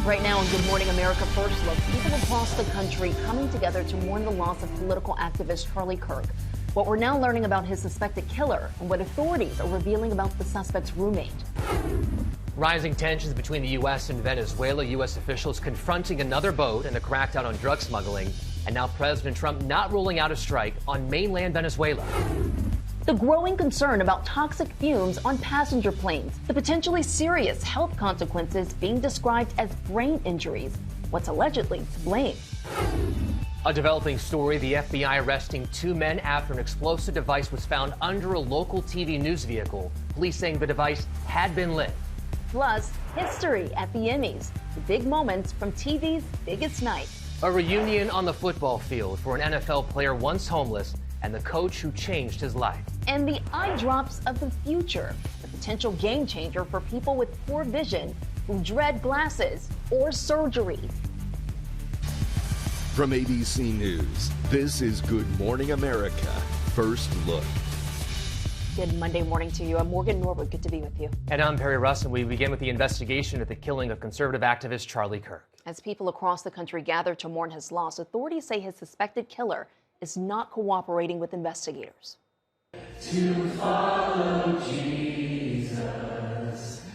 Right now in Good Morning America First Look, people across the country coming together to mourn the loss of political activist Charlie Kirk. What we're now learning about his suspected killer and what authorities are revealing about the suspect's roommate. Rising tensions between the U.S. and Venezuela, U.S. officials confronting another boat in the crackdown on drug smuggling, and now President Trump not ruling out a strike on mainland Venezuela. The growing concern about toxic fumes on passenger planes, the potentially serious health consequences being described as brain injuries. What's allegedly to blame? A developing story, the FBI arresting 2 men after an explosive device was found under a local TV news vehicle. Police saying the device had been lit. Plus, history at the Emmys, the big moments from TV's biggest night. A reunion on the football field for an NFL player once homeless and the coach who changed his life. And the eye drops of the future, the potential game changer for people with poor vision who dread glasses or surgery. From ABC News, this is Good Morning America First Look. Good Monday morning to you. I'm Morgan Norwood. Good to be with you. And I'm Perry Russ, and we begin with the investigation of the killing of conservative activist Charlie Kirk. As people across the country gather to mourn his loss, authorities say his suspected killer is not cooperating with investigators. To follow Jesus.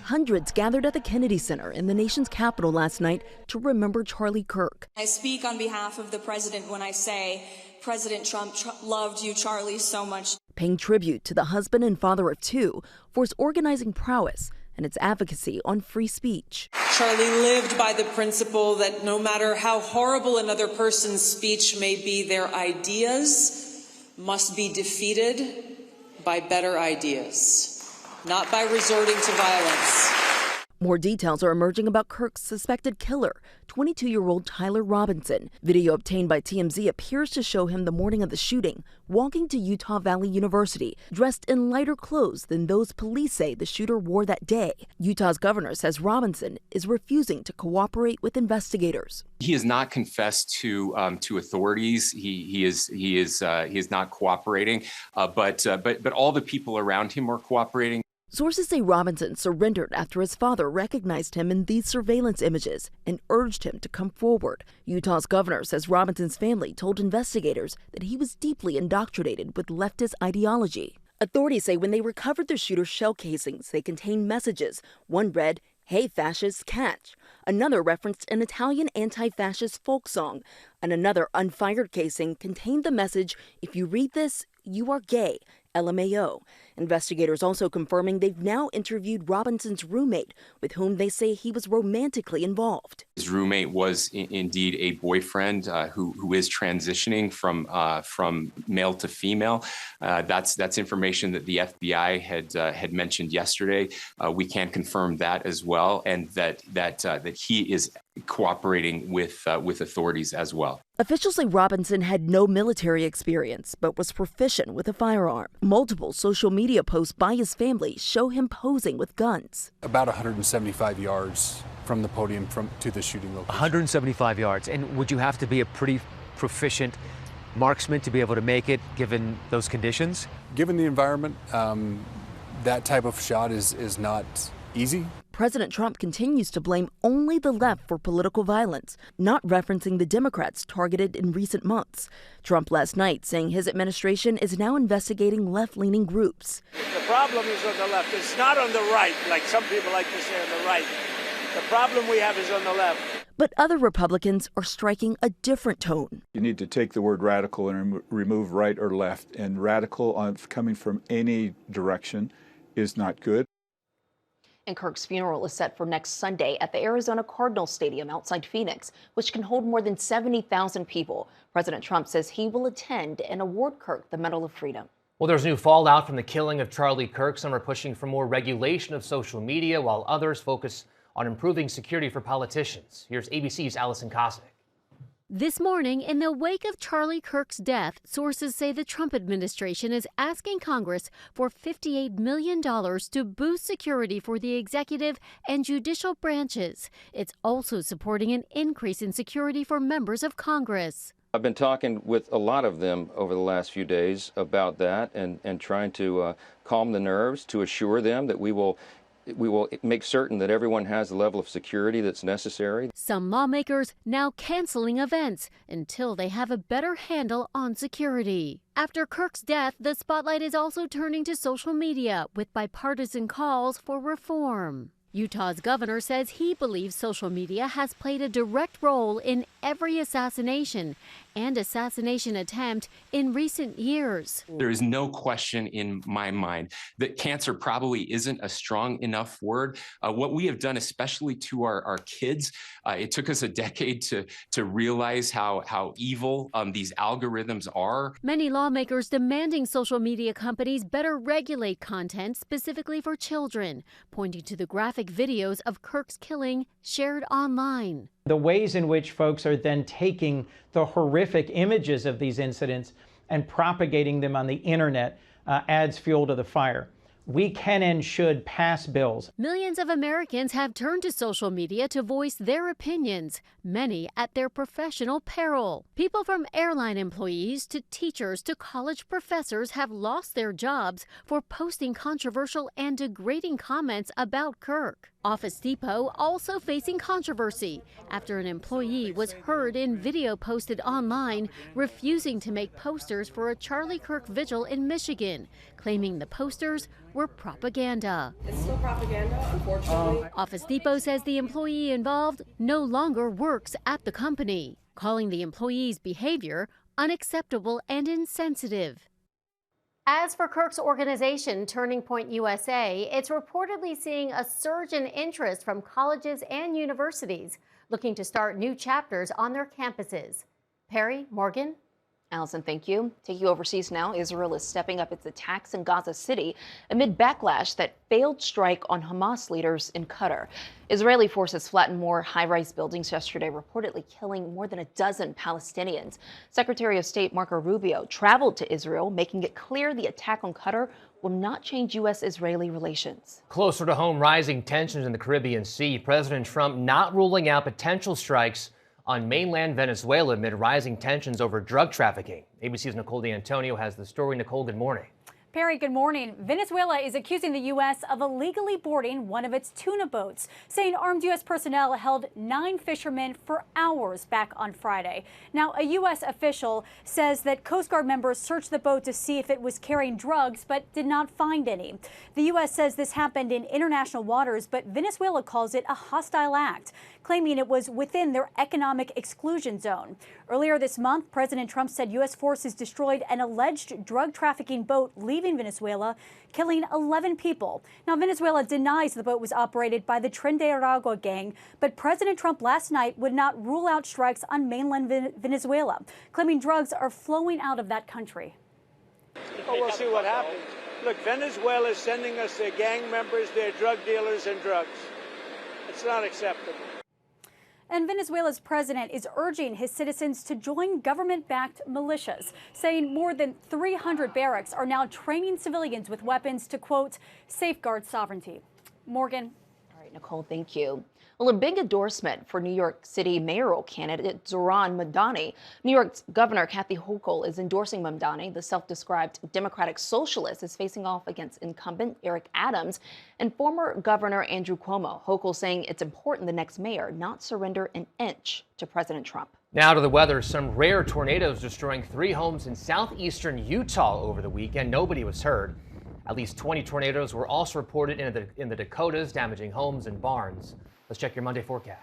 Hundreds gathered at the Kennedy Center in the nation's capital last night to remember Charlie Kirk. I speak on behalf of the president when I say President Trump loved you, Charlie, so much. Paying tribute to the husband and father of 2 for his organizing prowess and its advocacy on free speech. Charlie lived by the principle that no matter how horrible another person's speech may be, their ideas must be defeated by better ideas, not by resorting to violence. More details are emerging about Kirk's suspected killer, 22-year-old Tyler Robinson. Video obtained by TMZ appears to show him the morning of the shooting, walking to Utah Valley University, dressed in lighter clothes than those police say the shooter wore that day. Utah's governor says Robinson is refusing to cooperate with investigators. He has not confessed to authorities. He is not cooperating. But all the people around him are cooperating. Sources say Robinson surrendered after his father recognized him in these surveillance images and urged him to come forward. Utah's governor says Robinson's family told investigators that he was deeply indoctrinated with leftist ideology. Authorities say when they recovered the shooter's shell casings, they contained messages. One read, "Hey fascists, catch." Another referenced an Italian anti-fascist folk song. And another unfired casing contained the message, "If you read this, you are gay. LMAO." Investigators also confirming they've now interviewed Robinson's roommate, with whom they say he was romantically involved. His roommate was indeed a boyfriend who is transitioning from male to female. That's information that the FBI had mentioned yesterday. We can confirm that as well, and that he is cooperating with authorities as well. Officials say Robinson had no military experience, but was proficient with a firearm. Multiple social media posts by his family show him posing with guns. About 175 yards from the podium to the shooting location. 175 yards. And would you have to be a pretty proficient marksman to be able to make it, given those conditions? Given the environment, that type of shot is not easy. President Trump continues to blame only the left for political violence, not referencing the Democrats targeted in recent months. Trump last night saying his administration is now investigating left-leaning groups. The problem is on the left. It's not on the right, like some people like to say on the right. The problem we have is on the left. But other Republicans are striking a different tone. You need to take the word radical and remove right or left. And radical coming from any direction is not good. And Kirk's funeral is set for next Sunday at the Arizona Cardinals Stadium outside Phoenix, which can hold more than 70,000 people. President Trump says he will attend and award Kirk the Medal of Freedom. Well, there's new fallout from the killing of Charlie Kirk. Some are pushing for more regulation of social media, while others focus on improving security for politicians. Here's ABC's Allison Kosick. This morning, in the wake of Charlie Kirk's death, sources say the Trump administration is asking Congress for $58 million to boost security for the executive and judicial branches. It's also supporting an increase in security for members of Congress. I've been talking with a lot of them over the last few days about that and trying to calm the nerves, to assure them that we will We will make certain that everyone has the level of security that's necessary. Some lawmakers now canceling events until they have a better handle on security. After Kirk's death, the spotlight is also turning to social media with bipartisan calls for reform. Utah's governor says he believes social media has played a direct role in every assassination and assassination attempt in recent years. There is no question in my mind that cancer probably isn't a strong enough word. What we have done, especially to our kids, it took us a decade to realize how evil these algorithms are. Many lawmakers demanding social media companies better regulate content specifically for children, pointing to the graphic videos of Kirk's killing shared online. The ways in which folks are then taking the horrific images of these incidents and propagating them on the internet adds fuel to the fire. We can and should pass bills. Millions of Americans have turned to social media to voice their opinions, many at their professional peril. People from airline employees to teachers to college professors have lost their jobs for posting controversial and degrading comments about Kirk. Office Depot also facing controversy after an employee was heard in video posted online refusing to make posters for a Charlie Kirk vigil in Michigan, claiming the posters were propaganda. It's still propaganda, unfortunately. Office Depot says the employee involved no longer works at the company, calling the employee's behavior unacceptable and insensitive. As for Kirk's organization, Turning Point USA, it's reportedly seeing a surge in interest from colleges and universities looking to start new chapters on their campuses. Perry, Morgan? Allison, thank you. Taking you overseas now, Israel is stepping up its attacks in Gaza City amid backlash that failed strike on Hamas leaders in Qatar. Israeli forces flattened more high-rise buildings yesterday, reportedly killing more than a dozen Palestinians. Secretary of State Marco Rubio traveled to Israel, making it clear the attack on Qatar will not change U.S.-Israeli relations. Closer to home, rising tensions in the Caribbean Sea. President Trump not ruling out potential strikes on mainland Venezuela amid rising tensions over drug trafficking. ABC's Nicole D'Antonio has the story. Nicole, good morning. Perry, good morning. Venezuela is accusing the U.S. of illegally boarding one of its tuna boats, saying armed U.S. personnel held 9 fishermen for hours back on Friday. Now, a U.S. official says that Coast Guard members searched the boat to see if it was carrying drugs, but did not find any. The U.S. says this happened in international waters, but Venezuela calls it a hostile act, claiming it was within their economic exclusion zone. Earlier this month, President Trump said U.S. forces destroyed an alleged drug trafficking boat leaving Venezuela, killing 11 people. Now, Venezuela denies the boat was operated by the Tren de Aragua gang, but President Trump last night would not rule out strikes on mainland Venezuela, claiming drugs are flowing out of that country. Well, we'll see what happens. Look, Venezuela is sending us their gang members, their drug dealers, and drugs. It's not acceptable. And Venezuela's president is urging his citizens to join government-backed militias, saying more than 300 barracks are now training civilians with weapons to, quote, safeguard sovereignty. Morgan. All right, Nicole, thank you. Well, a big endorsement for New York City mayoral candidate Zohran Mamdani. New York's Governor Kathy Hochul is endorsing Mamdani. The self-described Democratic socialist is facing off against incumbent Eric Adams and former Governor Andrew Cuomo. Hochul saying it's important the next mayor not surrender an inch to President Trump. Now to the weather. Some rare tornadoes destroying 3 homes in southeastern Utah over the weekend. Nobody was hurt. At least 20 tornadoes were also reported in the Dakotas, damaging homes and barns. Let's check your Monday forecast.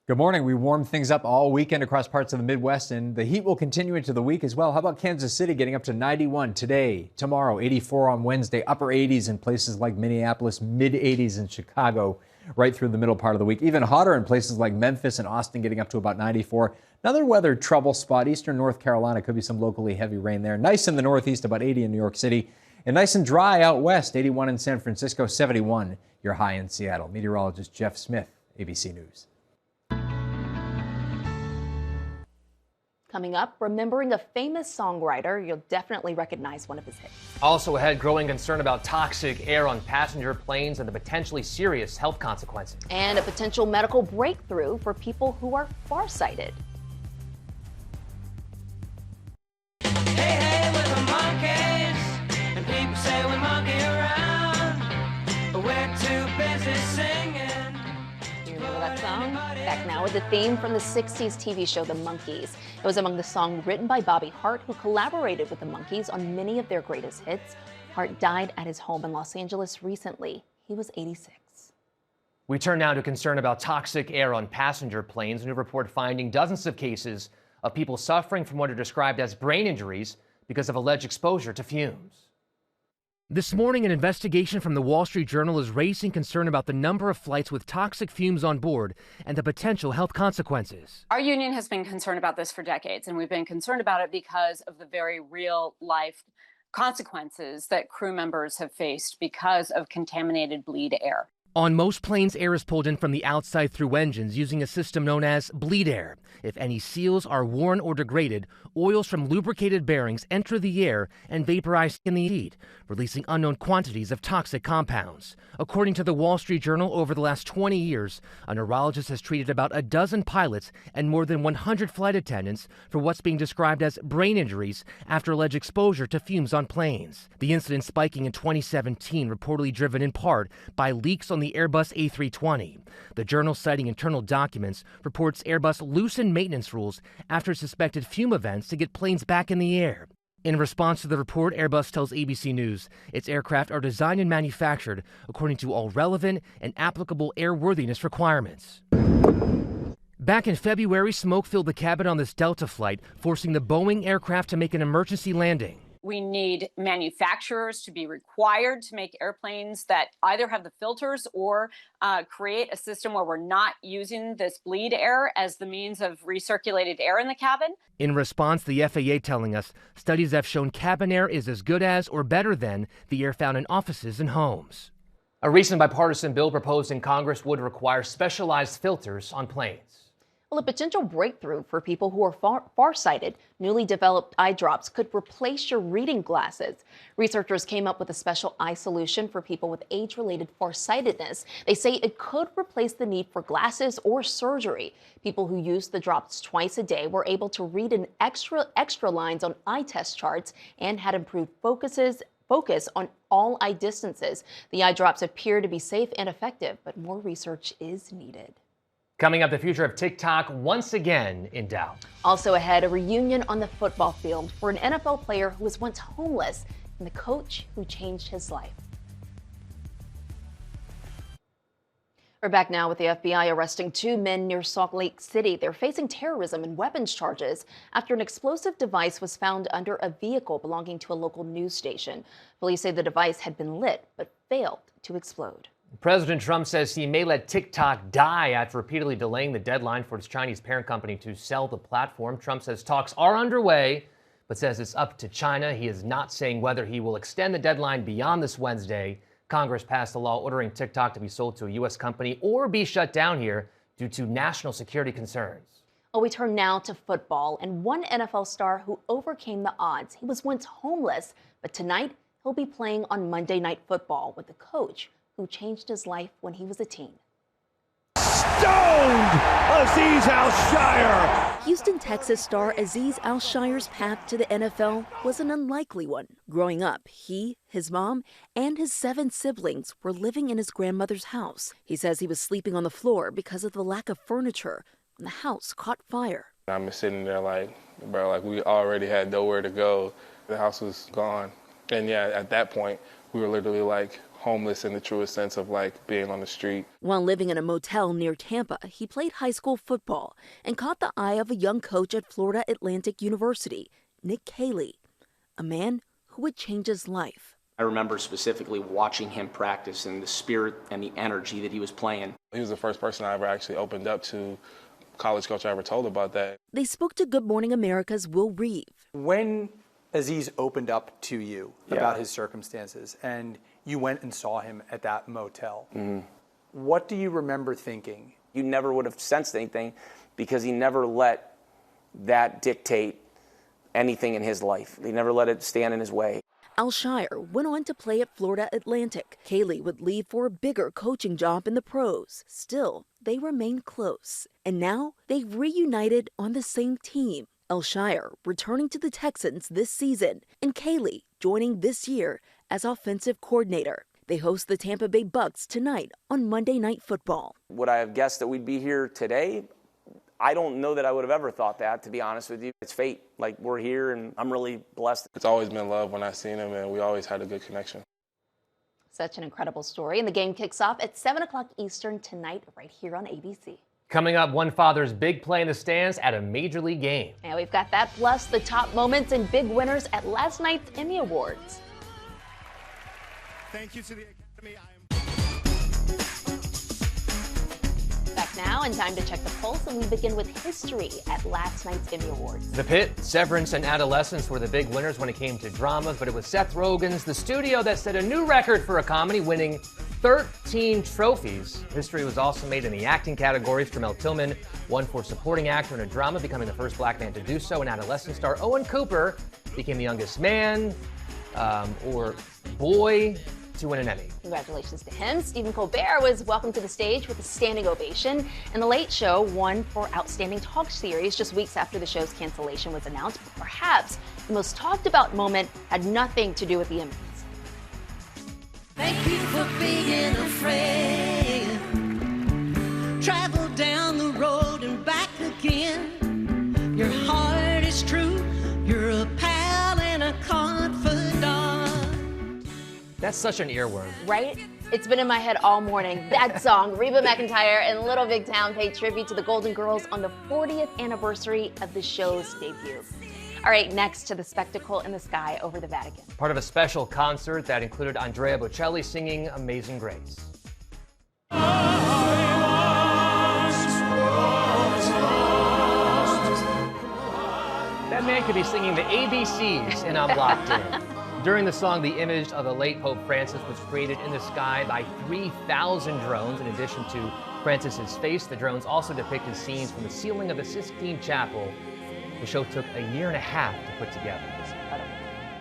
Good morning. We warmed things up all weekend across parts of the Midwest, and the heat will continue into the week as well. How about Kansas City getting up to 91 today, tomorrow, 84 on Wednesday, upper 80s in places like Minneapolis, mid 80s in Chicago, right through the middle part of the week. Even hotter in places like Memphis and Austin, getting up to about 94. Another weather trouble spot, eastern North Carolina, could be some locally heavy rain there. Nice in the Northeast, about 80 in New York City. And nice and dry out west, 81 in San Francisco, 71 your high in Seattle. Meteorologist Jeff Smith, ABC News. Coming up, remembering a famous songwriter, you'll definitely recognize one of his hits. Also ahead, growing concern about toxic air on passenger planes and the potentially serious health consequences. And a potential medical breakthrough for people who are farsighted. Hey, hey, we're the monkeys, and people back now with a theme from the 60s TV show The Monkees. It was among the songs written by Bobby Hart, who collaborated with the Monkees on many of their greatest hits. Hart died at his home in Los Angeles recently. He was 86. We turn now to concern about toxic air on passenger planes. A new report finding dozens of cases of people suffering from what are described as brain injuries because of alleged exposure to fumes. This morning, an investigation from the Wall Street Journal is raising concern about the number of flights with toxic fumes on board and the potential health consequences. Our union has been concerned about this for decades, and we've been concerned about it because of the very real life consequences that crew members have faced because of contaminated bleed air. On most planes, air is pulled in from the outside through engines using a system known as bleed air. If any seals are worn or degraded, oils from lubricated bearings enter the air and vaporize in the heat, releasing unknown quantities of toxic compounds. According to the Wall Street Journal, over the last 20 years, a neurologist has treated about a dozen pilots and more than 100 flight attendants for what's being described as brain injuries after alleged exposure to fumes on planes. The incident spiking in 2017, reportedly driven in part by leaks on the Airbus A320. The journal, citing internal documents, reports Airbus loosened maintenance rules after suspected fume events to get planes back in the air. In response to the report, Airbus tells ABC News its aircraft are designed and manufactured according to all relevant and applicable airworthiness requirements. Back in February, smoke filled the cabin on this Delta flight, forcing the Boeing aircraft to make an emergency landing. We need manufacturers to be required to make airplanes that either have the filters or create a system where we're not using this bleed air as the means of recirculated air in the cabin. In response, the FAA telling us studies have shown cabin air is as good as or better than the air found in offices and homes. A recent bipartisan bill proposed in Congress would require specialized filters on planes. Well, a potential breakthrough for people who are farsighted. Newly developed eye drops could replace your reading glasses. Researchers came up with a special eye solution for people with age-related farsightedness. They say it could replace the need for glasses or surgery. People who used the drops twice a day were able to read an extra lines on eye test charts and had improved focus on all eye distances. The eye drops appear to be safe and effective, but more research is needed. Coming up, the future of TikTok once again in doubt. Also ahead, a reunion on the football field for an NFL player who was once homeless and the coach who changed his life. We're back now with the FBI arresting 2 men near Salt Lake City. They're facing terrorism and weapons charges after an explosive device was found under a vehicle belonging to a local news station. Police say the device had been lit but failed to explode. President Trump says he may let TikTok die after repeatedly delaying the deadline for its Chinese parent company to sell the platform. Trump says talks are underway, but says it's up to China. He is not saying whether he will extend the deadline beyond this Wednesday. Congress passed a law ordering TikTok to be sold to a U.S. company or be shut down here due to national security concerns. Well, we turn now to football and one NFL star who overcame the odds. He was once homeless, but tonight he'll be playing on Monday Night Football with a coach who changed his life when he was a teen. Stoned! Aziz Al-Shire! Houston, Texas star Aziz Al-Shire's path to the NFL was an unlikely one. Growing up, he, his mom, and his 7 siblings were living in his grandmother's house. He says he was sleeping on the floor because of the lack of furniture when the house caught fire. I'm sitting there like, bro, like we already had nowhere to go. The house was gone. And yeah, at that point, we were literally like homeless in the truest sense of like being on the street. While living in a motel near Tampa, he played high school football and caught the eye of a young coach at Florida Atlantic University, Nick Caley, a man who would change his life. I remember specifically watching him practice and the spirit and the energy that he was playing. He was the first person I ever actually opened up to, college coach I ever told about that. They spoke to Good Morning America's Will Reeve. When Aziz opened up to you about his circumstances and you went and saw him at that motel, what do you remember thinking? You never would have sensed anything because he never let that dictate anything in his life. He never let it stand in his way. Al-Shire went on to play at Florida Atlantic. Caley would leave for a bigger coaching job in the pros. Still, they remained close. And now they've reunited on the same team. Al-Shire returning to the Texans this season, and Caley joining this year as offensive coordinator. They host the Tampa Bay Bucks tonight on Monday Night Football. Would I have guessed that we'd be here today? I don't know that I would have ever thought that, to be honest with you. It's fate. Like, we're here, and I'm really blessed. It's always been love when I've seen him, and we always had a good connection. Such an incredible story. And the game kicks off at 7 o'clock Eastern tonight right here on ABC. Coming up, one father's big play in the stands at a Major League game. And we've got that plus the top moments and big winners at last night's Emmy Awards. Thank you to the Academy. Back now, and time to check the pulse, and we begin with history at last night's Emmy Awards. The Pit, Severance, and Adolescence were the big winners when it came to dramas, but it was Seth Rogen's The Studio that set a new record for a comedy, winning 13 trophies. History was also made in the acting categories. Jamel Tillman won for supporting actor in a drama, becoming the first black man to do so. And Adolescent star Owen Cooper became the youngest man or boy to win an Emmy. Congratulations to him. Stephen Colbert was welcomed to the stage with a standing ovation, and The Late Show won for Outstanding Talk Series just weeks after the show's cancellation was announced. But perhaps the most talked about moment had nothing to do with the Emmys. Thank you for being a friend. Travel down the road and back again. Your heart is true. You're a pal and a confidant. That's such an earworm. Right? It's been in my head all morning. That song, Reba McEntire and Little Big Town paid tribute to the Golden Girls on the 40th anniversary of the show's debut. All right, next to the spectacle in the sky over the Vatican. Part of a special concert that included Andrea Bocelli singing Amazing Grace. That man could be singing the ABCs and I'm locked in. During the song, the image of the late Pope Francis was created in the sky by 3,000 drones. In addition to Francis's face, the drones also depicted scenes from the ceiling of the Sistine Chapel. The show took a year and a half to put together.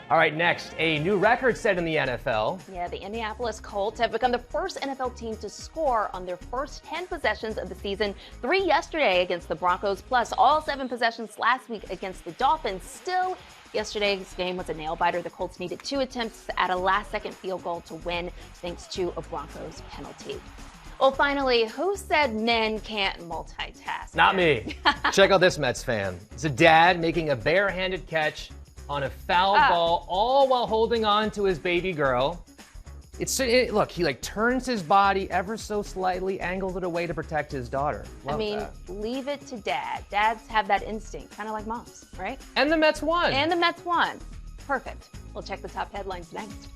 All right, next, a new record set in the NFL. Yeah, the Indianapolis Colts have become the first NFL team to score on their first 10 possessions of the season. 3 yesterday against the Broncos, plus all 7 possessions last week against the Dolphins. Still, yesterday's game was a nail-biter. The Colts needed 2 attempts at a last-second field goal to win, thanks to a Broncos penalty. Well, finally, who said men can't multitask? Not me. Check out this Mets fan. It's a dad making a barehanded catch on a foul ball, all while holding on to his baby girl. Look, he like turns his body ever so slightly, angles it away to protect his daughter. Love that. Leave it to dad. Dads have that instinct, kind of like moms, right? And the Mets won. Perfect. We'll check the top headlines next.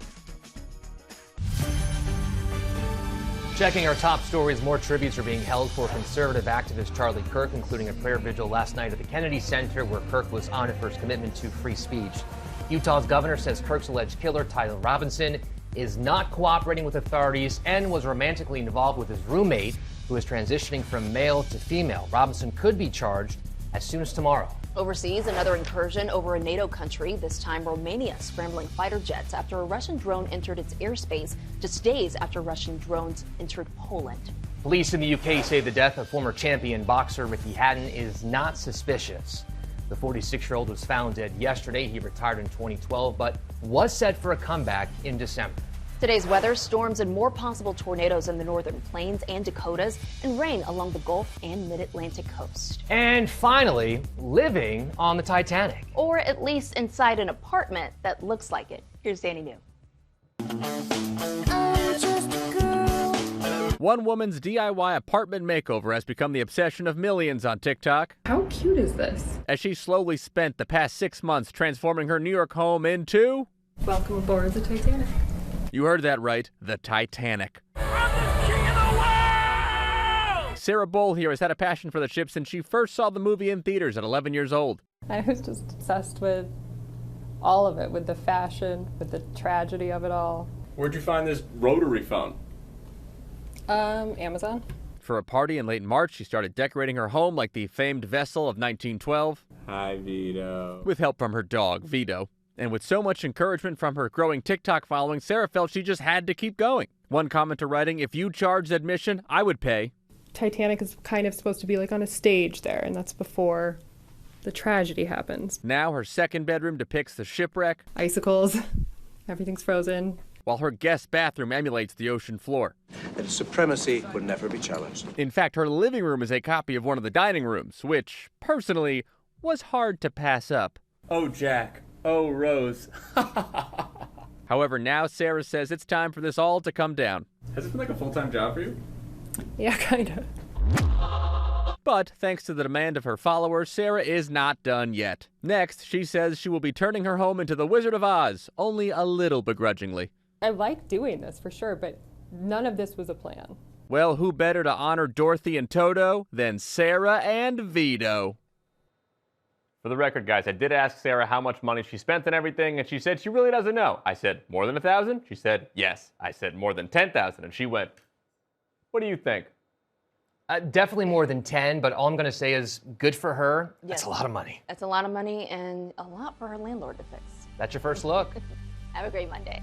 Checking our top stories, more tributes are being held for conservative activist Charlie Kirk, including a prayer vigil last night at the Kennedy Center where Kirk was honored for his commitment to free speech. Utah's governor says Kirk's alleged killer, Tyler Robinson, is not cooperating with authorities and was romantically involved with his roommate, who is transitioning from male to female. Robinson could be charged as soon as tomorrow. Overseas, another incursion over a NATO country, this time Romania scrambling fighter jets after a Russian drone entered its airspace just days after Russian drones entered Poland. Police in the UK say the death of former champion boxer Ricky Hatton is not suspicious. The 46-year-old was found dead yesterday. He retired in 2012, but was set for a comeback in December. Today's weather, storms and more possible tornadoes in the northern plains and Dakotas, and rain along the Gulf and mid-Atlantic coast. And finally, living on the Titanic. Or at least inside an apartment that looks like it. Here's Danny New. One woman's DIY apartment makeover has become the obsession of millions on TikTok. How cute is this? As she slowly spent the past 6 months transforming her New York home into... Welcome aboard the Titanic. You heard that right, the Titanic. I'm the king of the world! Sarah Bowl here has had a passion for the ship since she first saw the movie in theaters at 11 years old. I was just obsessed with all of it, with the fashion, with the tragedy of it all. Where'd you find this rotary phone? Amazon. For a party in late March, she started decorating her home like the famed vessel of 1912. Hi, Vito. With help from her dog, Vito. And with so much encouragement from her growing TikTok following, Sarah felt she just had to keep going. One commenter writing, "If you charged admission, I would pay." Titanic is kind of supposed to be like on a stage there, and that's before the tragedy happens. Now her second bedroom depicts the shipwreck. Icicles, everything's frozen. while her guest bathroom emulates the ocean floor. That its supremacy would never be challenged. In fact, her living room is a copy of one of the dining rooms, which, personally, was hard to pass up. Oh, Jack. Oh, Rose. However, now Sarah says it's time for this all to come down. Has it been like a full-time job for you? Yeah, kind of. But thanks to the demand of her followers, Sarah is not done yet. Next, she says she will be turning her home into the Wizard of Oz, only a little begrudgingly. I like doing this for sure, but none of this was a plan. Well, who better to honor Dorothy and Toto than Sarah and Vito? For the record, guys, I did ask Sarah how much money she spent and everything, and she said she really doesn't know. I said, more than 1,000? She said, yes. I said, more than 10,000, and she went, what do you think? Definitely more than 10, but all I'm going to say is good for her. Yes. That's a lot of money. That's a lot of money and a lot for her landlord to fix. That's your first look. Have a great Monday.